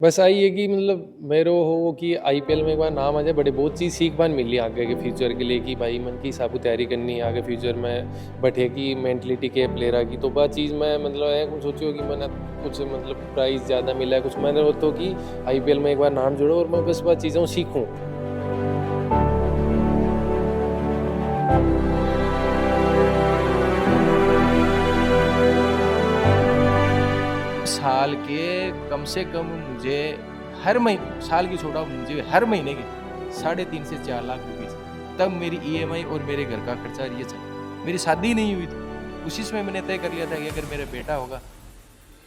बस आई है कि मतलब मेरे हो कि आईपीएल में एक बार नाम आ जाए, बड़े बहुत चीज़ सीख बार मिली आगे के फ्यूचर के लिए कि भाई मन की साबु तैयारी करनी है आगे फ्यूचर में बैठे की मेंटलिटी के प्लेयर की। तो वह चीज़ मैं मतलब है कुछ सोचियो कि मैंने कुछ मतलब प्राइज़ ज़्यादा मिला है कुछ मैंने वो तो कि आईपीएल में एक बार नाम जोड़ो और मैं बस वह चीज़ों सीखूँ। साल के कम से कम मुझे हर महीने, साल की छोड़ा, मुझे हर महीने के 3.5 से 4 लाख रुपए चाहिए। तब मेरी ईएमआई और मेरे घर का खर्चा ये चला। मेरी शादी नहीं हुई थी, उसी समय मैंने तय कर लिया था कि अगर मेरा बेटा होगा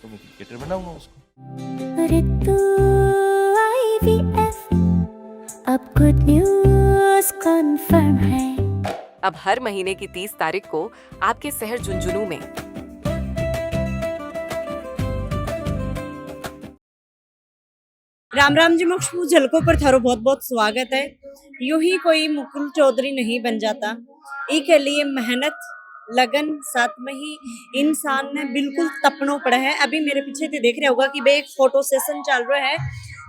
तो मैं क्रिकेटर बनाऊंगा उसको। ऋतु IVF, अब गुड न्यूज कंफर्म है। अब हर महीने की 30 तारीख को आपके शहर झुंझुनू में राम राम जी मुख्य झलकों पर थारो बहुत बहुत स्वागत है। यूं ही कोई मुकुल चौधरी नहीं बन जाता। इसके लिए मेहनत लगन साथ में ही इंसान ने बिल्कुल तपनो पड़ा है। अभी मेरे पीछे ते देख रहे होगा कि भाई एक फोटो सेशन चल रहा है,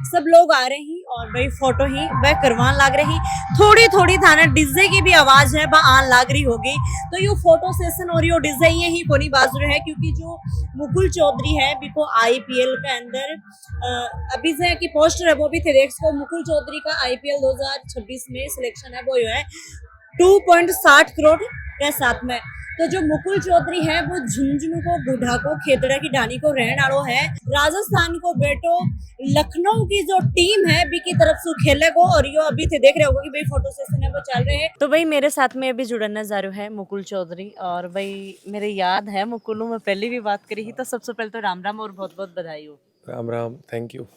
सब लोग आ रहे हैं और भाई फोटो ही वह करवान लाग रही। थोड़ी थोड़ी थाने डीजे की भी आवाज है वह आन लाग रही होगी। तो यो फोटो सेशन और यो डीजे ये ही कोनी बाज रहे है, क्योंकि जो मुकुल चौधरी है बिको आईपीएल के अंदर अभी से की पोस्टर है वो भी थे देख सको। मुकुल चौधरी का आईपीएल 2026 में सिलेक्शन है वो यो है 2.60 करोड़ के साथ में। तो जो मुकुल चौधरी है वो झुंझुनू को गुढ़ा को खेतड़ा की ढानी को रहने वालों है। राजस्थान को बेटो लखनऊ की जो टीम है बी की तरफ से खेले को। और यो अभी थे देख रहे होगा कि भाई फोटो सेशन है वो चल रहे हैं। तो भाई मेरे साथ में अभी जुड़न नजारो है मुकुल चौधरी। और भाई मेरे याद है मुकुल में पहले भी बात करी थी। तो सबसे पहले तो राम राम और बहुत बहुत बधाई हो। Ram Ram, thank you.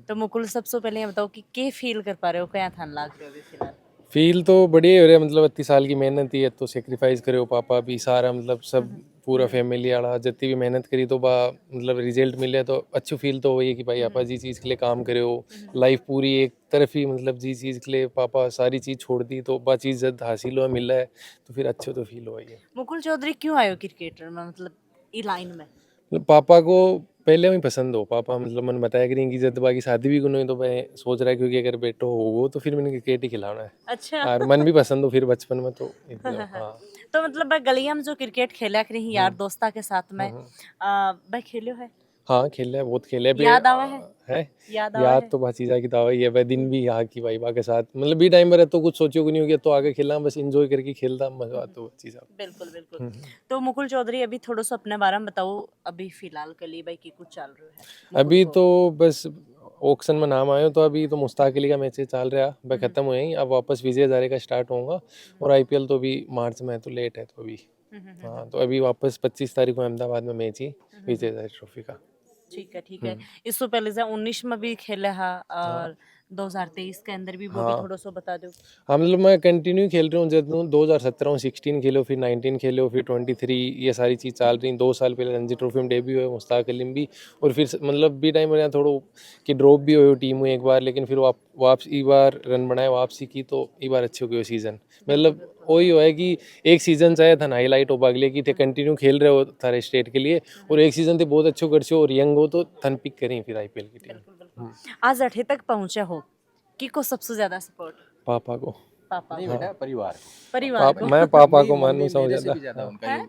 तो मुकुल सबसे पहले ये बताओ कि क्या फील कर पा रहे हो, क्या थान लाग रहे हो अभी फिलहाल? फील तो बढ़िया हो रहा है, मतलब 30 साल की मेहनत ही है तो सेक्रीफाइस करे हो पापा भी सारा मतलब सब पूरा फैमिली आला जितनी भी मेहनत करी तो बा मतलब रिजल्ट मिले तो अच्छी फील तो वही है कि भाई आपा जी चीज़ के लिए काम करे हो। लाइफ पूरी एक तरफ ही मतलब जी चीज़ के लिए पापा सारी चीज़ छोड़ दी तो बा चीज़ जब हासिल हुआ मिला है तो फिर अच्छे तो फील हुआ ही है। मुकुल चौधरी क्यों आयो क्रिकेटर में, मतलब ई लाइन में? मतलब पापा को पहले में पसंद हो पापा मतलब मैंने बताया कि नहीं कि जब बाकी शादी भी नहीं तो मैं सोच रहा है क्योंकि अगर बेटो हो तो फिर मैंने क्रिकेट ही खिलाना है। अच्छा। और मन भी पसंद हो फिर बचपन में तो मतलब हाँ। तो मतलब भाई गलिया में जो क्रिकेट खेला करी यार दोस्ता के साथ में भाई खेलो है? हाँ खेला है, बहुत खेला है याद आवा है? है याद आवा याद है? तो बात चीज़ की दावा ही है वह दिन भी यहाँ की भाई बा के साथ मतलब भी टाइम पर तो कुछ सोचो नहीं हो गया तो आगे खेलना बस इंजॉय करके खेलता मजा आता वो चीज़। बिल्कुल बिल्कुल। तो मुकुल चौधरी अभी थोड़ा सा अपने बारे में बताओ, अभी फिलहाल के लिए भाई की कुछ चल रहा है मुकुल अभी को? तो बस ऑक्शन में नाम आयो तो अभी तो मुश्ताक अली का मैच चल रहा वह खत्म हुए ही अब वापस विजय हजारे का स्टार्ट होगा। और आईपीएल तो अभी मार्च में है तो लेट है तो अभी हाँ तो अभी वापस 25 तारीख को अहमदाबाद में मैच ही विजय हजारे ट्रॉफी का। ठीक है ठीक है। इससे पहले से 19 में भी खेला है और 2023 के अंदर भी वो भी हाँ थोड़ा सा बता दो। हाँ मतलब मैं कंटिन्यू खेल रहा हूँ जब 2017 में 16 खेलो फिर 19 खेलो फिर 23 ये सारी चीज़ चल रही 2 साल पहले रणजी ट्रॉफी में डेब्यू हुआ मुश्ताक अली में भी। और फिर मतलब भी टाइम यहाँ थोड़ा कि ड्रॉप भी हुए टीम में एक बार लेकिन फिर वापसी बार रन बनाए वापसी की तो ये बार अच्छे हो गए सीज़न। मतलब वही हुआ है कि एक सीज़न चाहे था हाईलाइट हो अगले की थे कंटिन्यू खेल रहे हो थारे स्टेट के लिए और एक सीज़न थे बहुत अच्छे कर और यंग हो तो थन पिक करें फिर आईपीएल की टीम। आज 8 तक पहुंचे हो कि को सबसे ज्यादा सपोर्ट? पापा को पापा नहीं को? बेटा, परिवार परिवार को? मैं पापा नहीं, को मानू मम्मी समझ मेरे से आता भी ज्यादा हाँ। उनका ये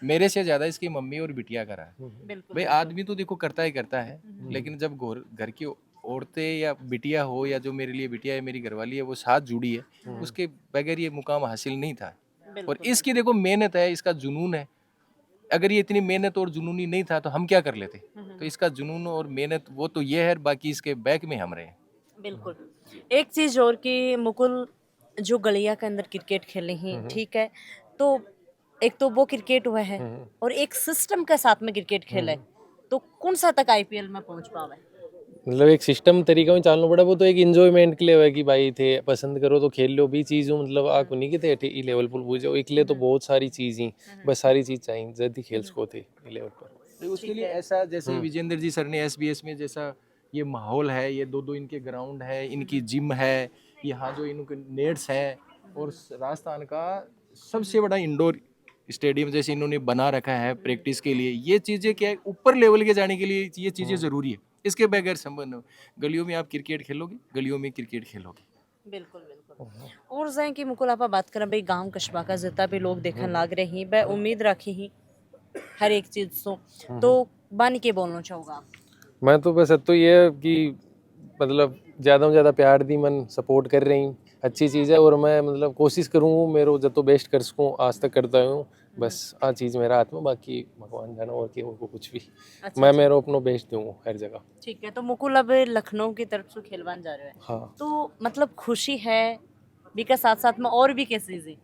मेरे से ज्यादा इसकी मम्मी और बिटिया का रहा है। बिल्कुल भाई बिल्कुल। आदमी तो देखो करता ही करता है, लेकिन जब घर की औरतें या बिटिया हो या जो मेरे लिए बिटिया है मेरी घरवाली है वो साथ जुड़ी है, उसके बगैर ये मुकाम हासिल नहीं था। और इसकी देखो मेहनत है, इसका जुनून है। अगर ये इतनी मेहनत और जुनूनी नहीं था तो हम क्या कर लेते। तो इसका जुनून और मेहनत वो तो ये है, बाकी इसके बैक में हम रहे हैं। बिल्कुल। एक चीज और कि मुकुल जो गलिया के अंदर क्रिकेट खेले हैं, ठीक है, तो एक तो वो क्रिकेट हुआ है और एक सिस्टम के साथ में क्रिकेट खेला है। तो कौन सा तक आईपीएल में पहुंच पावे? मतलब एक सिस्टम तरीका में चालना पड़ा वो तो एक इंजॉयमेंट के लिए है कि भाई थे पसंद करो तो खेल लो भी चीज़ हो मतलब आ को नहीं कि थे ई लेवल पर पूछो एक लिए तो बहुत सारी चीज़ ही बस सारी चीज़ चाहिए जब ही खेल सको थे ई लेवल पर। तो उसके लिए ऐसा जैसे विजेंद्र जी सर ने एसबीएस में जैसा ये माहौल है, ये दो दो इनके ग्राउंड है, इनकी जिम है, यहाँ जो इनके नेट्स हैं और राजस्थान का सबसे बड़ा इंडोर स्टेडियम जैसे इन्होंने बना रखा है प्रैक्टिस के लिए। ये चीज़ें क्या है, ऊपर लेवल के जाने के लिए ये चीज़ें ज़रूरी है। इसके बगैर संभव नहीं। गलियों में आप क्रिकेट खेलोगे, गलियों में क्रिकेट खेलोगे। बिल्कुल बिल्कुल और जाए कि मुकुल आप बात करें भाई गांव कस्बा का जितना भी लोग देखने लाग रहे हैं वह उम्मीद रखी ही हर एक चीज तो बन के बोलना चाहूँगा मैं तो बस तो ये है कि मतलब ज़्यादा से ज़्यादा प्यार दी मन सपोर्ट कर रही अच्छी चीज़ है और मैं मतलब कोशिश करूँ मेरो जो तो बेस्ट कर सकूँ आज तक करता हूँ बस आ चीज़ मेरा हाथ में बाकी भगवान जाना और को कुछ भी मैं मेरा अपना बेस्ट दूँ हर जगह। ठीक है तो मुकुल अब लखनऊ की तरफ से खेलवान जा रहे हैं हाँ तो मतलब खुशी है भी के साथ साथ में और भी कैसी चीजें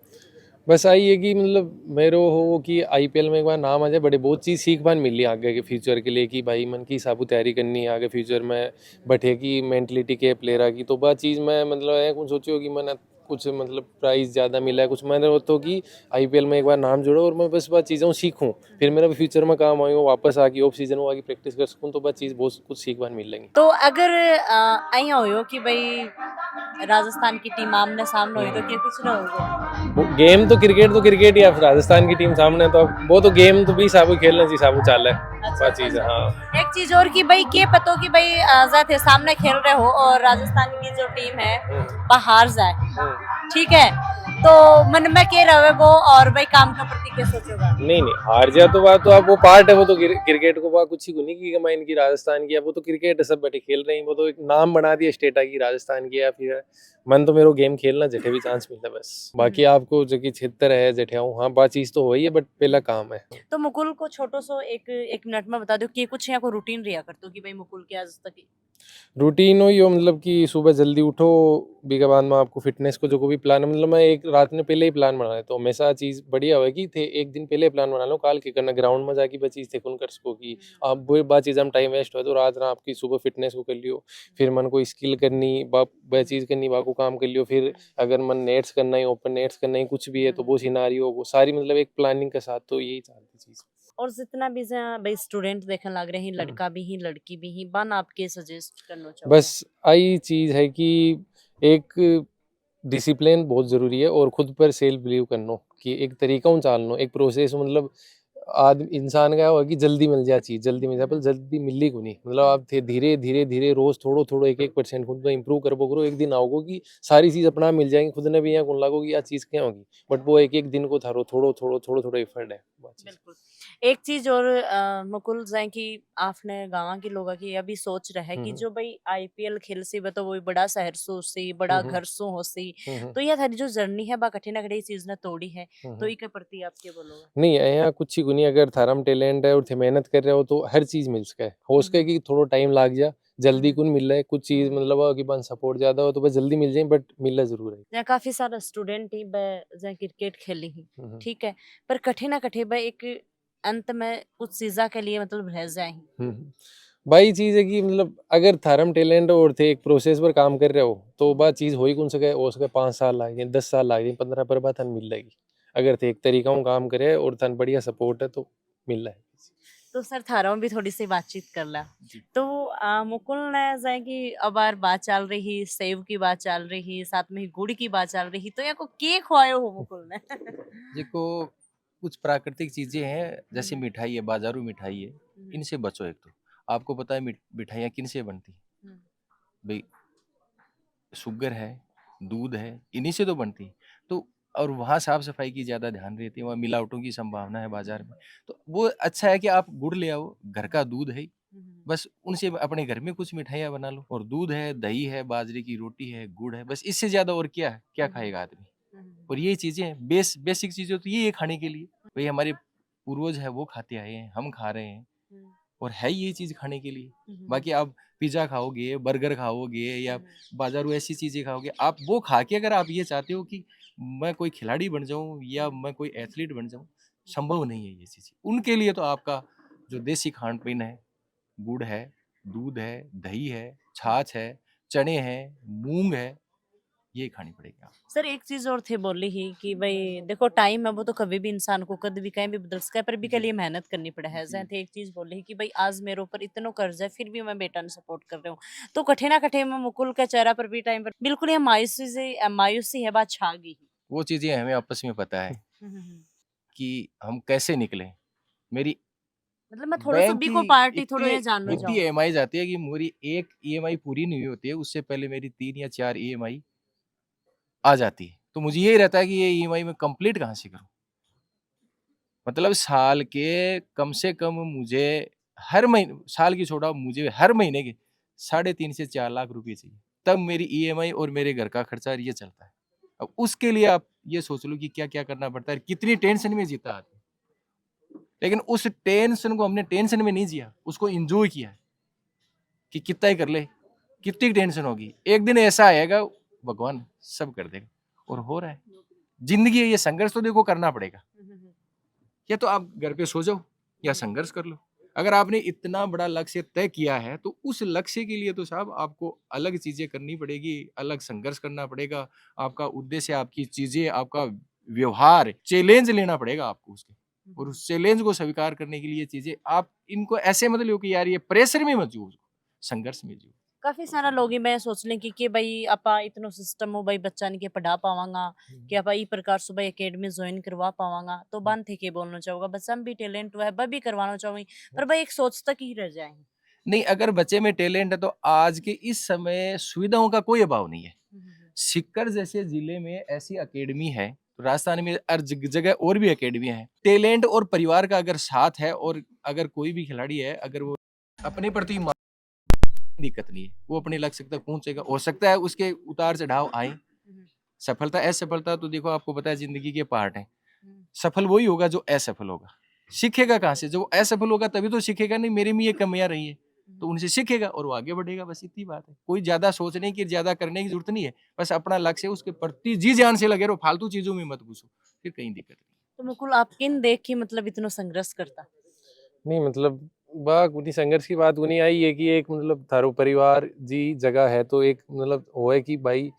बस आई है कि मतलब मेरे हो कि आईपीएल में एक बार नाम आ जाए बड़े बहुत चीज़ सीख पान मिली आगे के फ्यूचर के लिए कि भाई मन की हिसाब तैयारी करनी है आगे फ्यूचर में बैठे की मेंटलिटी के प्लेयर की तो वह चीज़ मैं मतलब है कुछ सोचो कि मैंने कुछ मतलब प्राइस ज़्यादा मिला है कुछ मैंने तो कि आईपीएल में एक बार नाम जोड़ो और मैं बस वह चीज़ों सीखूँ फिर मेरा फ्यूचर में काम आऊँ वापस आके ऑफ सीजन में आगे प्रैक्टिस कर सकूँ तो वह चीज़ बहुत कुछ सीख पान मिलेंगी। तो अगर आई हो कि भाई राजस्थान की टीम आमने सामने हुई तो क्या कुछ ना होगा गेम तो क्रिकेट ही है राजस्थान की टीम सामने तो अब वो तो गेम तो भी साबु खेलना चाहिए साबु चाल है वह चीज़ है। हाँ एक चीज और कि भाई के पतो कि भाई जाते सामने खेल रहे हो और राजस्थान की जो टीम है वह हार जाए ठीक है तो मन में क्या रहे वो और भाई काम का प्रति क्या सोचोगा नहीं हार जाए तो बात तो अब वो पार्ट है वो तो क्रिकेट को बात कुछ ही को नहीं की मैं इनकी राजस्थान की है वो तो क्रिकेट है सब बैठे खेल रहे हैं वो तो एक नाम बना दिया स्टेटा की राजस्थान की या फिर मन तो मेरे गेम खेलना जठे भी चांस मिलता है बस बाकी आपको जो कि क्षेत्र है जठे हूँ हाँ बात चीज तो वही है बट पहला काम है। तो मुकुल को छोटो सो एक मिनट में बता दो कि कुछ यहाँ को रूटीन रिया करते हो कि भाई मुकुल के आज तक रूटीन हो यो मतलब कि सुबह जल्दी उठो भी के बाद में आपको फिटनेस को जो कोई भी प्लान मतलब मैं एक रात में पहले ही प्लान बना लेता हूँ हमेशा चीज़ बढ़िया होगी थे एक दिन पहले प्लान बना लो काल के करना ग्राउंड में जाके बस चीज़ थे कौन कर सको कि आप वो बात चीज़ हम टाइम वेस्ट हो तो रात ना आपकी सुबह फिटनेस को कर लियो फिर मन को स्किल करनी वह चीज़ करनी वह को काम कर लियो फिर अगर मन नेट्स करना ही ओपन नेट्स करना ही कुछ भी है तो वो सिनारियो वो सारी मतलब एक प्लानिंग के साथ तो यही चाहती चीज़ और जितना भी भाई स्टूडेंट देखने लग रहे हैं लड़का भी ही लड़की भी ही बन आपके सजेस्ट करना चाहूँ बस आई चीज़ है कि एक डिसिप्लिन बहुत ज़रूरी है और खुद पर सेल्फ बिलीव करना कि एक तरीका चालना एक प्रोसेस मतलब आदमी इंसान का होगा कि जल्दी मिल जाए चीज़ जल्दी मिल जाए पर जल्दी मिलनी को नहीं मतलब आप थे धीरे धीरे धीरे रोज थोड़ो थोड़ो 1% खुद में इंप्रूव कर करो एक दिन आओगे कि सारी चीज़ अपना मिल जाएंगी खुद ने भी यहाँ कौन लागो कि यह चीज़ क्या होगी बट वो एक दिन को थारो थोड़ो थोड़ो थोड़ो थोड़ो एफर्ट है। बिल्कुल एक चीज और मुकुल जाए कि आपने गाँव के लोगों की अभी सोच रहा है कि जो भाई आईपीएल खेल सी तो वो बड़ा शहर सो सी बड़ा घर सो हो सी तो यह थारी जो जर्नी है बा कठिन ना कठिन चीज ने तोड़ी है तो इसके प्रति आप क्या बोलोगे नहीं यहाँ कुछ ही नहीं अगर थारा में टैलेंट है और थे मेहनत कर रहे हो तो हर चीज़ मिल सके हो सके कि थोड़ा टाइम लाग जा जल्दी कुन मिल रहा है कुछ चीज़ मतलब कि बन सपोर्ट ज़्यादा हो तो बस जल्दी मिल जाए बट मिलना जरूर है। यहाँ काफी सारा स्टूडेंट ही जहाँ क्रिकेट खेली ही ठीक है पर कठिन ना कठिन एक अंत में कुछ चीजा के लिए मतलब रह जाए भाई चीज़ है कि मतलब अगर थारम टैलेंट और थे एक प्रोसेस पर काम कर रहे हो तो बात चीज़ हो ही कौन सके हो सके 5 साल लाग जाए 10 साल लाग जाए 15 पर बात थन मिल जाएगी अगर थे एक तरीका में काम करे और थन बढ़िया सपोर्ट है तो मिल रहा है। तो सर थारा भी थोड़ी सी बातचीत कर ला तो मुकुल ने जाए कि अब यार बात चल रही सेव की बात चल रही साथ में गुड़ की बात चल रही तो यहाँ को के खुआए हो मुकुल ने देखो कुछ प्राकृतिक चीजें हैं जैसे मिठाई है बाजारू मिठाई है इनसे बचो। एक तो आपको पता है मिठाइयाँ किन से बनती है भाई शुगर है दूध है इन्हीं से तो बनती है तो और वहाँ साफ सफाई की ज़्यादा ध्यान रहती है वहाँ मिलावटों की संभावना है बाजार में तो वो अच्छा है कि आप गुड़ ले आओ घर का दूध है बस उनसे अपने घर में कुछ मिठाइयाँ बना लो और दूध है दही है बाजरे की रोटी है गुड़ है बस इससे ज़्यादा और क्या है क्या खाएगा आदमी और ये चीज़ें हैं बेसिक चीज़ें तो ये खाने के लिए भाई हमारे पूर्वज है वो खाते आए हैं हम खा रहे हैं और है ये चीज़ खाने के लिए बाकी आप पिज़्ज़ा खाओगे बर्गर खाओगे या बाजारू ऐसी चीज़ें खाओगे आप वो खा के अगर आप ये चाहते हो कि मैं कोई खिलाड़ी बन जाऊं या मैं कोई एथलीट बन जाऊं संभव नहीं है ये चीज़ उनके लिए तो आपका जो देसी खान पीन है गुड़ है दूध है दही है छाछ है चने हैं मूंग है ये खानी पड़ेगी आप। सर एक चीज और थे बोली ही कि भाई देखो टाइम है वो तो कभी भी इंसान को कभी भी कहीं भी बदल सकता है पर भी के लिए मेहनत करनी पड़े है जैसे एक चीज बोली ही कि भाई आज मेरे ऊपर इतना कर्ज है फिर भी मैं बेटा ने सपोर्ट कर रहा हूँ तो कठिना कठिन में मुकुल के चेहरा पर भी टाइम पर बिल्कुल ये मायूसी है बात छा गई वो चीज़ें हमें आपस में पता है कि हम कैसे निकले मेरी मतलब मैं थोड़ा सा भी को पार्टी थोड़ा ये जानना इतनी चाहूँ। EMI जाती है कि मेरी एक EMI पूरी नहीं हुई होती है, उससे पहले मेरी 3 या 4 EMI आ जाती है। तो मुझे यही रहता है कि ये EMI मैं कंप्लीट कहाँ से करूँ? मतलब साल के कम से कम मुझे हर महीने, साल की छोड़ो, मुझे हर महीने के 3.5 से 4 लाख रुपए चाहिए। तब मेरी EMI और मेरे घर का खर्चा ये चलता है। अब उसके लिए आप ये सोच लो कि क्या-क्या करना पड़ता है, कितनी टेंशन में जीता आदमी। लेकिन उस टेंशन को हमने टेंशन में नहीं जिया, उसको एन्जॉय किया कि कितना ही कर ले, कितनी टेंशन होगी। एक दिन ऐसा आएगा, भगवान सब कर देगा और हो रहा है। ज़िंदगी है, ये संघर्ष तो देखो करना पड़ेगा। या तो आप घर पे सो जाओ या संघर्ष कर लो। अगर आपने इतना बड़ा लक्ष्य तय किया है तो उस लक्ष्य के लिए तो साहब आपको अलग चीजें करनी पड़ेगी, अलग संघर्ष करना पड़ेगा। आपका उद्देश्य, आपकी चीजें, आपका व्यवहार, चैलेंज लेना पड़ेगा आपको उसके, और उस चैलेंज को स्वीकार करने के लिए चीजें आप इनको ऐसे मत लो कि यार ये प्रेशर में मत जियो, संघर्ष में जियो। काफी सारा लोग ही मैं सोच लें कि भाई आपा इतनो सिस्टम हो भाई बच्चा नहीं के पढ़ा पावांगा कि आपा ई प्रकार से भाई एकेडमी ज्वाइन करवा पावांगा, तो बन थे के बोलना चाहूंगा बच्चा में भी टैलेंट हुआ है वह भी करवाना चाहूंगी, पर भाई एक सोच तक ही रह जाए। नहीं, अगर बच्चे में टैलेंट है तो आज के इस समय सुविधाओं का कोई अभाव नहीं है। सीकर जैसे जिले में ऐसी एकेडमी है, तो राजस्थान में हर जगह और भी एकेडमी है। टैलेंट और परिवार का अगर साथ है, और अगर कोई भी खिलाड़ी है, अगर वो अपने प्रति दिक्कत नहीं है, वो अपने लक्ष्य तक पहुंचेगा। हो सकता है उसके उतार चढ़ाव आए, सफलता असफलता तो देखो आपको पता है जिंदगी के पार्ट है। सफल वही होगा जो असफल होगा। सीखेगा कहाँ से? जब असफल होगा तभी तो सीखेगा। नहीं मेरे में ये कमियां रही है, तो उनसे सीखेगा और वो आगे बढ़ेगा। बस इतनी बात है। कोई ज्यादा सोचने की, ज्यादा करने की जरूरत नहीं है। बस अपना लक्ष्य उसके प्रति जी जान से लगे रहो, फालतू चीजों में मत घुसो, फिर कहीं दिक्कत नहीं। तो मुकुल आप किन देख के मतलब इतना संघर्ष करता? नहीं मतलब बाग उन्हीं संघर्ष की बात उन्हीं आई है कि एक मतलब थारो परिवार जी जगह है, तो एक मतलब वो है कि भाई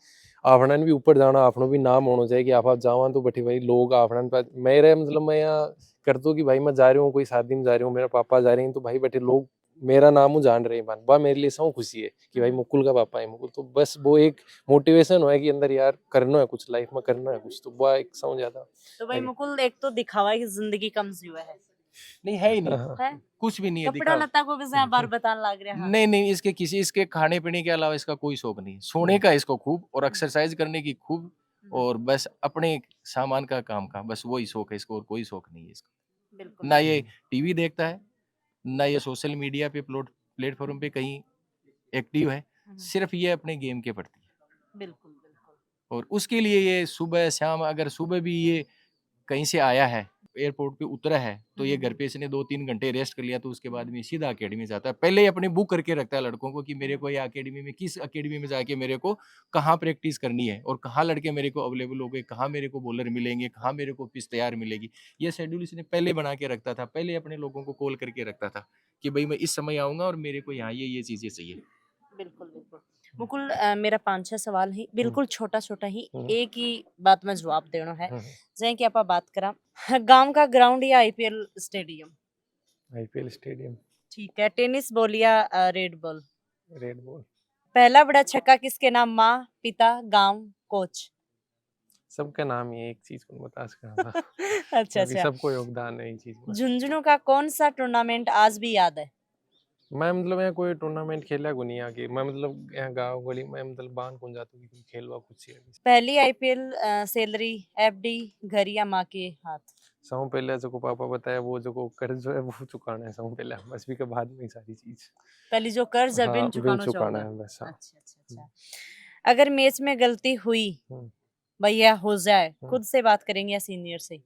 आपनन भी ऊपर जाना, आपनो भी नाम होना चाहिए कि आप जावा तो बठी भाई लोग आपनन पर मेरे मतलब मैं यहाँ कर दो कि भाई मैं जा रहा हूँ, कोई शादी में जा रहा हूँ, मेरा पापा जा रहे हैं, तो भाई बैठे लोग मेरा नाम जान रहे हैं, बा मेरे लिए सौ खुशी है कि भाई मुकुल का पापा है मुकुल। तो बस वो एक मोटिवेशन है कि अंदर यार करना है कुछ, लाइफ में करना है कुछ, तो वो एक सौ ज्यादा तो भाई मुकुल एक तो दिखावा की जिंदगी कम सी हुआ है, नहीं है ही नहीं, है कुछ भी नहीं है। कपड़ा दिखावा लता को भी जहाँ बार बताने लग रहा है। नहीं नहीं, इसके किसी इसके खाने पीने के अलावा इसका कोई शौक नहीं है। सोने का इसको खूब, और एक्सरसाइज करने की खूब, और बस अपने सामान का काम का, बस वही शौक है इसको, और कोई शौक नहीं है इसको। बिल्कुल ना ये टीवी देखता है, ना ये सोशल मीडिया पे प्लेटफॉर्म पे कहीं एक्टिव है। सिर्फ ये अपने गेम के प्रति है। बिल्कुल बिल्कुल। और उसके लिए ये सुबह शाम, अगर सुबह भी ये कहीं से आया है, एयरपोर्ट पे उतरा है, तो ये घर पे इसने 2-3 घंटे रेस्ट कर लिया, तो उसके बाद में सीधा अकेडमी जाता है। पहले ही अपने बुक करके रखता है लड़कों को कि मेरे को ये अकेडमी में, किस अकेडमी में जाके मेरे को कहाँ प्रैक्टिस करनी है, और कहाँ लड़के मेरे को अवेलेबल हो गए, कहाँ मेरे को बॉलर मिलेंगे, कहाँ मेरे को पिच तैयार मिलेगी। ये शेड्यूल इसने पहले बना के रखता था। पहले अपने लोगों को कॉल करके रखता था कि भाई मैं इस समय आऊँगा और मेरे को यहाँ ये चीज़ें चाहिए। बिल्कुल बिल्कुल। मुकुल मेरा 5-6 सवाल ही बिल्कुल छोटा-छोटा ही हम्म। एक ही बात में जवाब देना है। हम्म। जैसे कि आपा बात करा गांव का ग्राउंड या आईपीएल स्टेडियम? IPL stadium. ठीक है। टेनिस बॉल या रेड बॉल? Red ball. पहला बड़ा छक्का किसके नाम? माँ, पिता, गांव, कोच? सबका नाम ही एक चीज को बता सकता था अच्छा क्योंकि अच्छा। सबको योगदान है ये चीज में। झुंझुनू का कौन सा टूर्नामेंट आज भी याद है? मैं मतलब यहाँ कोई टूर्नामेंट खेला को नहीं आके, मैं मतलब यहाँ गाँव गली में मतलब बांध कौन जाता हूँ कि खेलवा कुछ ही है। पहली आईपीएल सैलरी एफडी घर या माँ के हाथ? सब पहले जो को पापा बताया वो जो को कर्ज है वो चुकाना है सब पहले, बस भी के बाद में ही सारी चीज। पहली जो कर्ज है हाँ, बिन बिल चुकाना चुकाना चाहोगे? है बस। हाँ। अच्छा अच्छा अच्छा। अगर मैच में गलती हुई हम्म। भैया हो जाए, खुद से बात करेंगे या सीनियर से?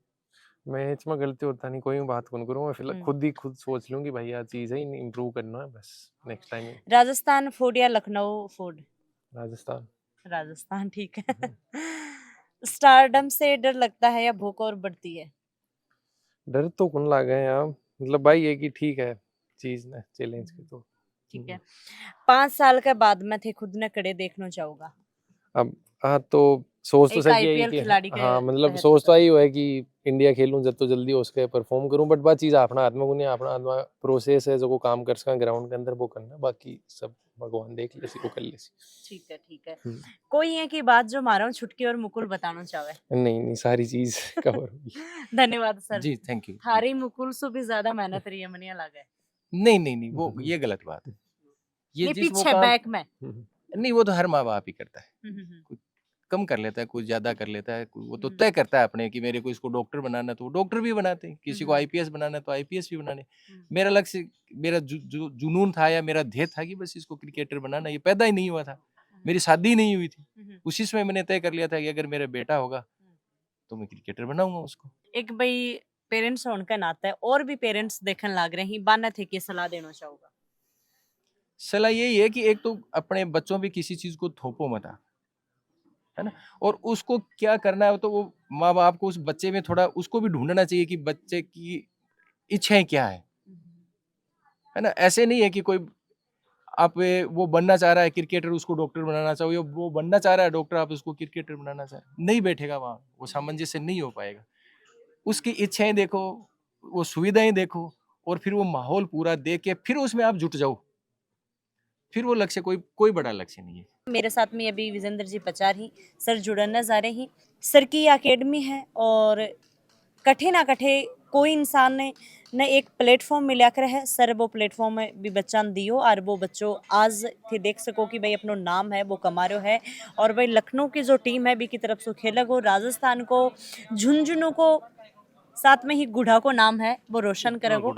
मैच में गलती होता नहीं, कोई बात कौन करूँ मैं, फिलहाल खुद ही खुद सोच लूँ कि भैया चीज है इम्प्रूव करना है बस नेक्स्ट टाइम। राजस्थान फूड या लखनऊ फूड? राजस्थान। राजस्थान ठीक है। स्टारडम से डर लगता है या भूख और बढ़ती है? डर तो कौन लागे यार, मतलब भाई ये कि ठीक है चीज ना चैलेंज की तो ठीक है। 5 साल के बाद मैं थे खुद ने कड़े देखना चाहूंगा। अब हाँ तो सोच तो एक सही है आईपीएल कि खिलाड़ी के हाँ मतलब तहत सोच तो बता। आई हुआ है कि इंडिया खेलूं जब तो जल्दी उसके परफॉर्म करूं, बट बात चीज अपना हाथ में को नहीं, अपना हाथ में प्रोसेस है जो को काम कर सका ग्राउंड के अंदर वो करना, बाकी सब भगवान देख ले सी को कर ले सी। ठीक है कोई है की बात जो मारा छुटकी और मुकुल बताना चाहे? नहीं नहीं सारी चीज कवर होगी। धन्यवाद सर। Ji thank you. थारी मुकुल सु भी ज्यादा मेहनत रही है मनिया लगे। नहीं नहीं नहीं वो ये गलत बात है। ये ये जिस वो पीछे काम बैक में। नहीं वो तो हर माँ बाप ही करता है, कम कर लेता है, कुछ ज्यादा कर लेता है, वो तो तय करता है अपने कि मेरे को इसको डॉक्टर बनाना है तो वो डॉक्टर भी बनाते हैं, किसी को आईपीएस बनाना है तो आईपीएस भी बनाने। मेरा लक्ष्य, मेरा जुनून था या मेरा ध्येय था कि बस इसको क्रिकेटर बनाना। ये पैदा ही नहीं हुआ था, मेरी शादी ही नहीं हुई थी, उसी समय मैंने तय कर लिया था कि अगर मेरा बेटा होगा तो मैं क्रिकेटर बनाऊंगा उसको। एक भाई पेरेंट्स होने का नाता है और भी पेरेंट्स देखने लग रहे हैं बाना थे कि सलाह देना चाहूंगा। सलाह यही है कि एक तो अपने बच्चों पे किसी चीज को थोपो मत आप, है ना, और उसको क्या करना है तो वो माँ बाप को उस बच्चे में थोड़ा उसको भी ढूंढना चाहिए कि बच्चे की इच्छाएं क्या है ना। ऐसे नहीं है कि कोई आप वो बनना चाह रहा है क्रिकेटर उसको डॉक्टर बनाना चाहो, या वो बनना चाह रहा है डॉक्टर आप उसको क्रिकेटर बनाना चाह रहे, नहीं बैठेगा वहाँ, वो सामंजस्य नहीं हो पाएगा। उसकी इच्छाएं देखो, वो सुविधाएं देखो, और फिर वो माहौल पूरा देख के फिर उसमें आप जुट जाओ, फिर वो लक्ष्य कोई बड़ा लक्ष्य नहीं है। मेरे साथ में अभी विजेंद्र जी पचारी सर जुड़ना जा रहे हैं। सर की अकेडमी है और कठे ना कठे कोई इंसान ने न एक प्लेटफॉर्म मिला कर है सर वो प्लेटफॉर्म में भी बच्चा दियो और वो बच्चों आज थे देख सको कि भाई अपनो नाम है वो कमा रहे है। और भाई लखनऊ की जो टीम है बी की तरफ से खेलक हो, राजस्थान को झुंझुनू को साथ में ही गुढ़ा को नाम है वो रोशन करेगो।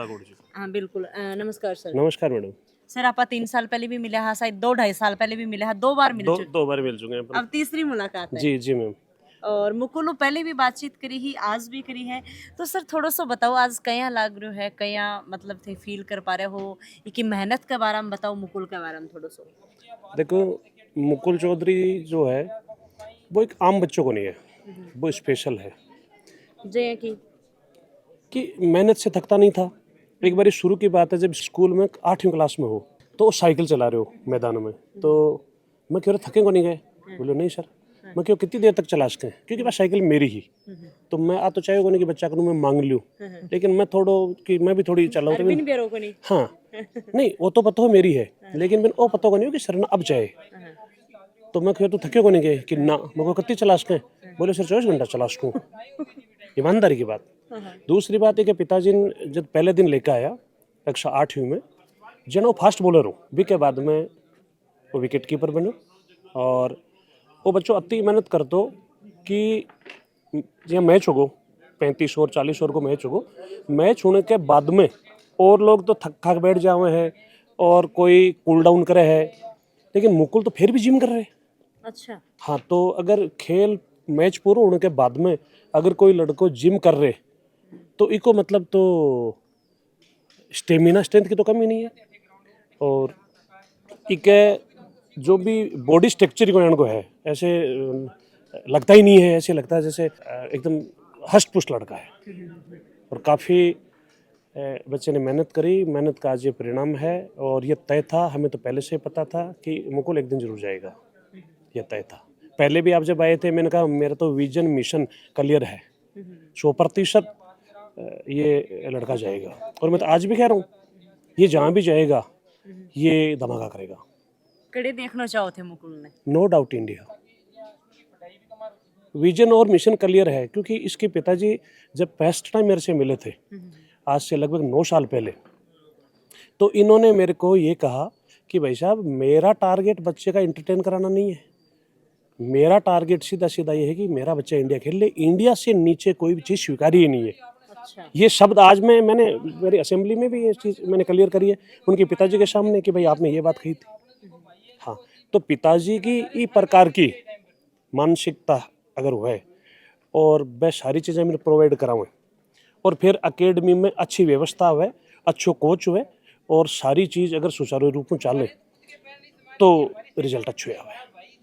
हाँ बिल्कुल। नमस्कार सर। नमस्कार मैडम। सर आप 3 साल पहले भी मिले हाँ, शायद 2-2.5 साल पहले भी मिले हाँ, 2 बार मिल चुके। दो बार मिल चुके हैं अपन। अब तीसरी मुलाकात है। जी जी मैम। और मुकुल पहले भी बातचीत करी ही आज भी करी है, तो सर थोड़ा सा बताओ आज कया लाग रहे है, कया मतलब थे फील कर पा रहे हो कि मेहनत के बारे में बताओ, मुकुल के बारे में थोड़ा सा। देखो मुकुल चौधरी जो है वो एक आम बच्चों को नहीं है, वो स्पेशल है। जय कि मेहनत से थकता नहीं था। एक बार शुरू की बात है जब स्कूल में 8वीं क्लास में हो तो साइकिल चला रहे हो मैदानों में, तो मैं कह रहा थके को नहीं गए, बोले नहीं सर। मैं क्यों कितनी देर तक चला सकें, क्योंकि बस साइकिल मेरी ही, तो मैं आ तो चाहे को नहीं कि बच्चा को मैं मांग लूँ, लेकिन मैं थोड़ो कि मैं भी थोड़ी चलाऊँ तो हाँ नहीं वो तो पता हो मेरी है, लेकिन मैंने वो पता को नहीं हो कि सर ना अब जाए, तो मैं क्यों तो थके को नहीं गए कि ना मैं को कितनी चला सकें, बोले सर 24 घंटा चला सकूँ। ईमानदारी की बात। दूसरी बात है कि पिताजी ने जब पहले दिन लेकर आया कक्षा 8वीं में, जन वो फास्ट बॉलर हो भी के बाद में वो विकेट कीपर बनो, और वो बच्चों अति मेहनत कर दो कि यह मैच होगो 35 ओवर 40 ओवर को मैच होगो, मैच होने के बाद में और लोग तो थक थक बैठ जाए हैं और कोई कूल डाउन करे है, लेकिन मुकुल तो फिर भी जिम कर रहे हैं। अच्छा हाँ, तो अगर खेल मैच पूरा होने के बाद में अगर कोई लड़को जिम कर रहे तो इको मतलब तो स्टेमिना स्ट्रेंथ की तो कमी नहीं है, और इके जो भी बॉडी स्ट्रक्चर को है ऐसे लगता ही नहीं है, ऐसे लगता है जैसे एकदम हष्ट पुष्ट लड़का है। और काफ़ी बच्चे ने मेहनत करी, मेहनत का आज ये परिणाम है, और ये तय था, हमें तो पहले से ही पता था कि मुकुल एक दिन जरूर जाएगा, ये तय था। पहले भी आप जब आए थे मैंने कहा मेरा तो विजन मिशन क्लियर है, 100% ये लड़का जाएगा, और मैं तो आज भी कह रहा हूँ ये जहाँ भी जाएगा ये धमाका करेगा। कड़े देखना चाहो थे मुकुल ने? No doubt India. विजन और मिशन क्लियर है, क्योंकि इसके पिताजी जब फर्स्ट टाइम मेरे से मिले थे आज से लगभग 9 साल पहले, तो इन्होंने मेरे को ये कहा कि भाई साहब मेरा टारगेट बच्चे का एंटरटेन कराना नहीं है, मेरा टारगेट सीधा सीधा ये है कि मेरा बच्चा इंडिया खेल ले, इंडिया से नीचे कोई भी चीज़ स्वीकारी ही नहीं है। अच्छा। ये ये शब्द आज मैंने मेरी असेंबली में भी ये चीज़ मैंने क्लियर करी है उनके पिताजी के सामने कि भाई आपने ये बात कही थी। हाँ, तो पिताजी की ई प्रकार की मानसिकता अगर हुए और वह सारी चीज़ें मैंने प्रोवाइड कराऊँ, और फिर अकेडमी में अच्छी व्यवस्था हुए, अच्छो कोच हुए, और सारी चीज़ अगर सुचारू रूप में चले तो रिजल्ट अच्छे आवे,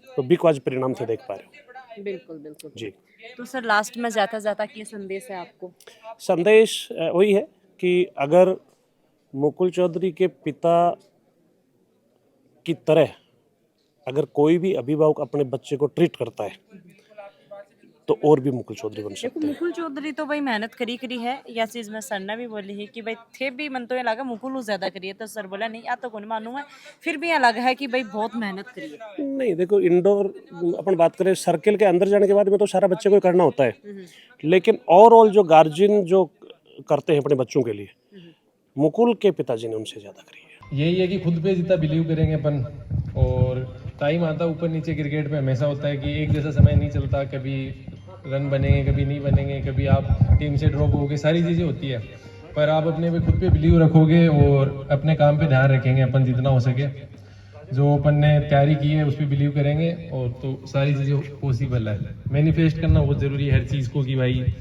तो बिक आज परिणाम से देख पा रहे हो। बिल्कुल बिल्कुल जी। तो सर लास्ट में जाता जाता क्या संदेश है आपको? संदेश वही है कि अगर मुकुल चौधरी के पिता की तरह अगर कोई भी अभिभावक अपने बच्चे को ट्रीट करता है तो और भी मुकुल चौधरी बन देखो सकते हैं। मुकुल चौधरी तो भाई मेहनत करी करी है, या चीज में सर ने भी बोली है कि भाई थे भी मन तो ये लगा मुकुल ज्यादा करी है, तो सर बोला नहीं या तो कौन मानूंगा, फिर भी ये लगा है कि भाई बहुत मेहनत करी है। नहीं देखो, इंडोर अपन बात करें सर्किल के अंदर जाने के बाद में तो सारा बच्चे को करना होता है, लेकिन ओवरऑल जो गार्जियन जो करते हैं अपने बच्चों के लिए, मुकुल के पिताजी ने उनसे ज़्यादा करी है। यही है कि खुद पे जितना बिलीव करेंगे अपन, और टाइम आता ऊपर नीचे क्रिकेट में हमेशा होता है कि एक जैसा समय नहीं चलता, कभी रन बनेंगे कभी नहीं बनेंगे, कभी आप टीम से ड्रॉप होगे, सारी चीज़ें होती है, पर आप अपने पे खुद पे बिलीव रखोगे और अपने काम पे ध्यान रखेंगे अपन जितना हो सके, जो अपन ने तैयारी की है उस पर बिलीव करेंगे, और तो सारी चीज़ें पॉसिबल है। मैनिफेस्ट करना बहुत ज़रूरी है हर चीज़ को, कि भाई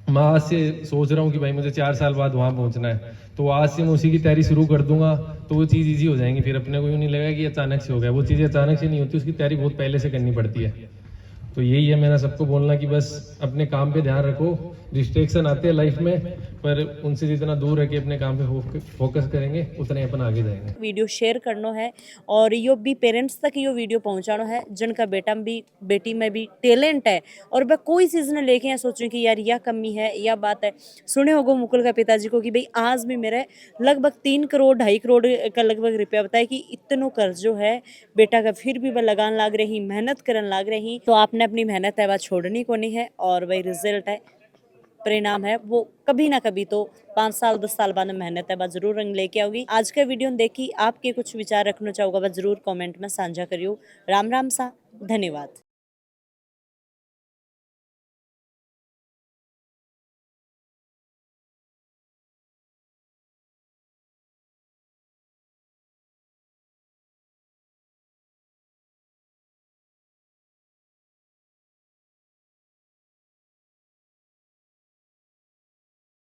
मैं आज से सोच रहा हूँ कि भाई मुझे 4 साल बाद वहाँ पहुँचना है, तो आज से मैं उसी की तैयारी शुरू कर दूंगा, तो वो चीज़ इजी हो जाएंगी। फिर अपने को यूँ नहीं लगेगा कि अचानक से हो गया, वो चीज़ें अचानक से नहीं होती, उसकी तैयारी बहुत पहले से करनी पड़ती है। तो यही है मेरा सबको बोलना कि बस अपने काम पे ध्यान रखो, डिस्ट्रैक्शन आते हैं लाइफ में, पर उनसे जितना दूर रह के अपने काम पे फोकस करेंगे उतने अपन आगे जाएंगे। वीडियो शेयर करनो है और यो भी पेरेंट्स तक यो वीडियो पहुंचानो है जिनका बेटा भी बेटी में भी टैलेंट है, और वह कोई चीज़ ने लेके यहाँ सोचूं कि यार यह कमी है यह बात है। सुने होगो मुकुल का पिताजी को कि भाई आज भी मेरे लगभग 3 करोड़ 2.5 करोड़ का लगभग रुपया बताया कि इतनो कर्ज जो है बेटा का, फिर भी वह लगान लाग रही, मेहनत करन लाग रही। तो आपने अपनी मेहनत है वह छोड़नी को नहीं है, और वही रिजल्ट है, परिणाम है वो कभी ना कभी तो 5 साल 10 साल बाद मेहनत है वह जरूर रंग लेके आओगी। आज का वीडियो देखी आपके कुछ विचार रखना चाहोगा वह जरूर कमेंट में साझा करियो। राम राम सा, धन्यवाद।